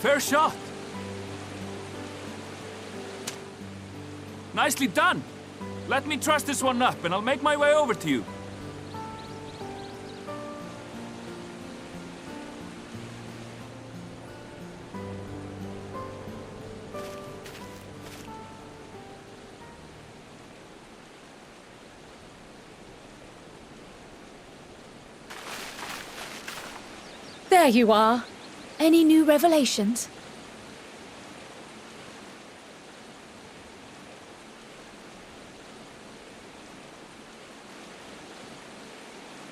Fair shot. Nicely done. Let me truss this one up, and I'll make my way over to you. There you are. Any new revelations?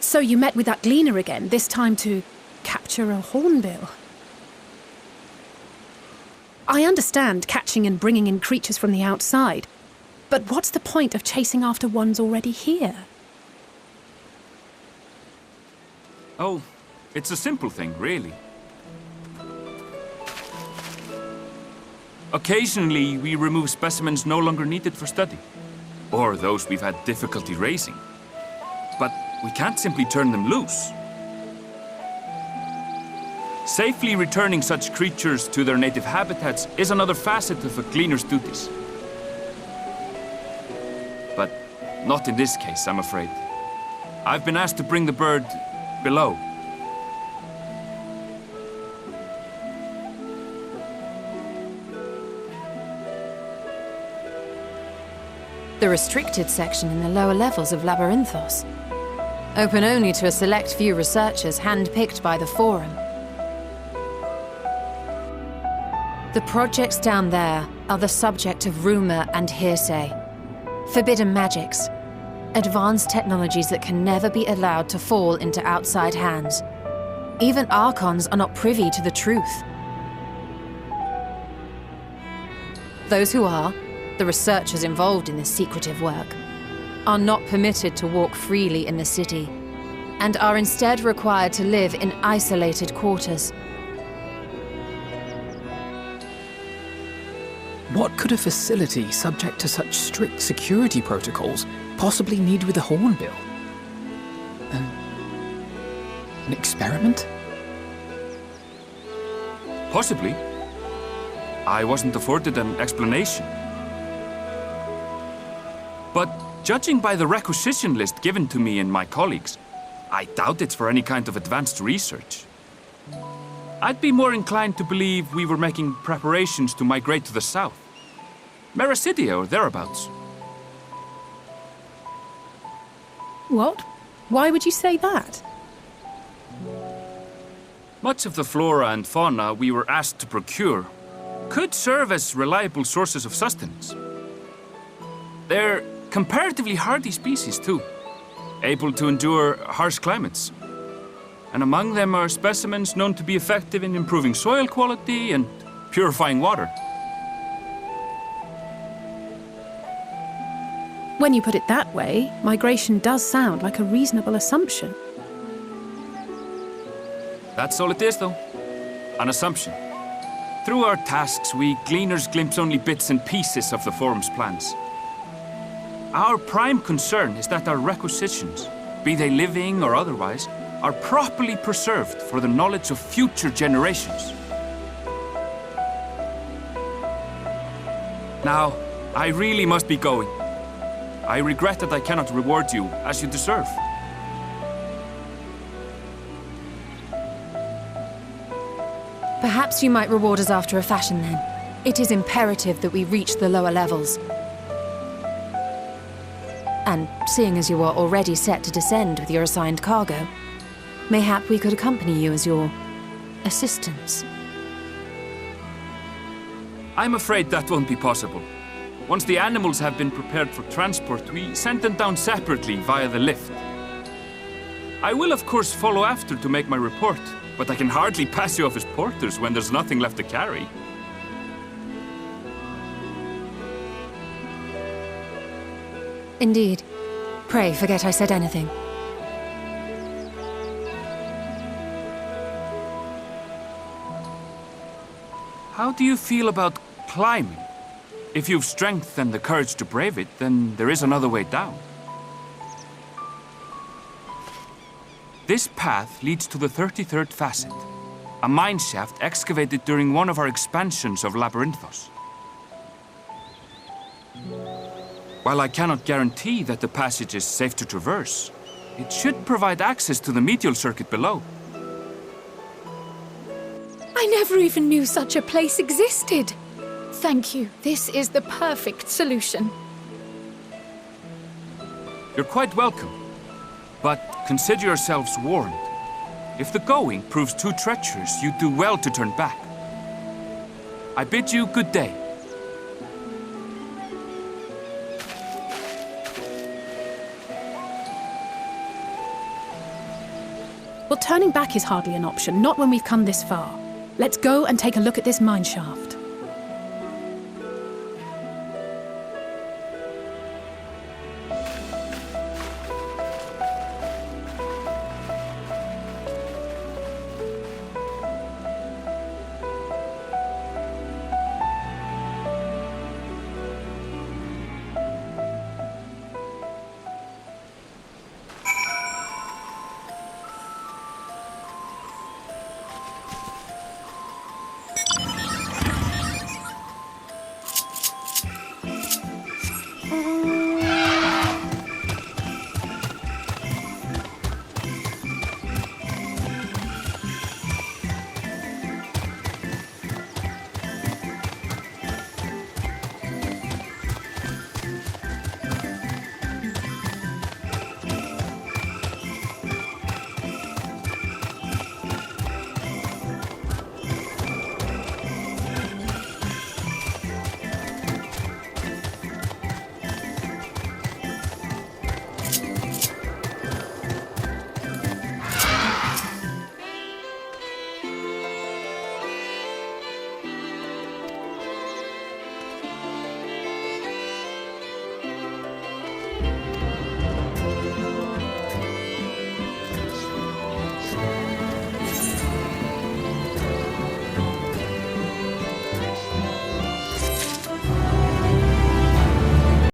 So you met with that gleaner again, this time to capture a hornbill. I understand catching and bringing in creatures from the outside, but what's the point of chasing after ones already here? Oh, it's a simple thing, really. Occasionally, we remove specimens no longer needed for study, or those we've had difficulty raising. But we can't simply turn them loose. Safely returning such creatures to their native habitats is another facet of a gleaner's duties. But not in this case, I'm afraid. I've been asked to bring the bird below. The restricted section in the lower levels of Labyrinthos. Open only to a select few researchers handpicked by the Forum. The projects down there are the subject of rumor and hearsay. Forbidden magics. Advanced technologies that can never be allowed to fall into outside hands. Even Archons are not privy to the truth. Those who are, the researchers involved in this secretive work, are not permitted to walk freely in the city, and are instead required to live in isolated quarters. What could a facility subject to such strict security protocols possibly need with a hornbill? An experiment? Possibly. I wasn't afforded an explanation. But judging by the requisition list given to me and my colleagues, I doubt it's for any kind of advanced research. I'd be more inclined to believe we were making preparations to migrate to the south. Mericidia or thereabouts. What? Why would you say that? Much of the flora and fauna we were asked to procure could serve as reliable sources of sustenance. They're comparatively hardy species, too, able to endure harsh climates. And among them are specimens known to be effective in improving soil quality and purifying water. When you put it that way, migration does sound like a reasonable assumption. That's all it is, though. An assumption. Through our tasks, we gleaners glimpse only bits and pieces of the Forum's plans. Our prime concern is that our requisitions, be they living or otherwise, are properly preserved for the knowledge of future generations. Now, I really must be going. I regret that I cannot reward you as you deserve. Perhaps you might reward us after a fashion then. It is imperative that we reach the lower levels. And seeing as you are already set to descend with your assigned cargo, mayhap we could accompany you as your assistants. I'm afraid that won't be possible. Once the animals have been prepared for transport, we send them down separately via the lift. I will, of course, follow after to make my report, but I can hardly pass you off as porters when there's nothing left to carry. Indeed. Pray forget I said anything. How do you feel about climbing? If you've strength and the courage to brave it, then there is another way down. This path leads to the 33rd facet. A mine shaft excavated during one of our expansions of Labyrinthos. While I cannot guarantee that the passage is safe to traverse, it should provide access to the medial circuit below. I never even knew such a place existed. Thank you. This is the perfect solution. You're quite welcome. But consider yourselves warned. If the going proves too treacherous, you'd do well to turn back. I bid you good day. Well, turning back is hardly an option, not when we've come this far. Let's go and take a look at this mine shaft.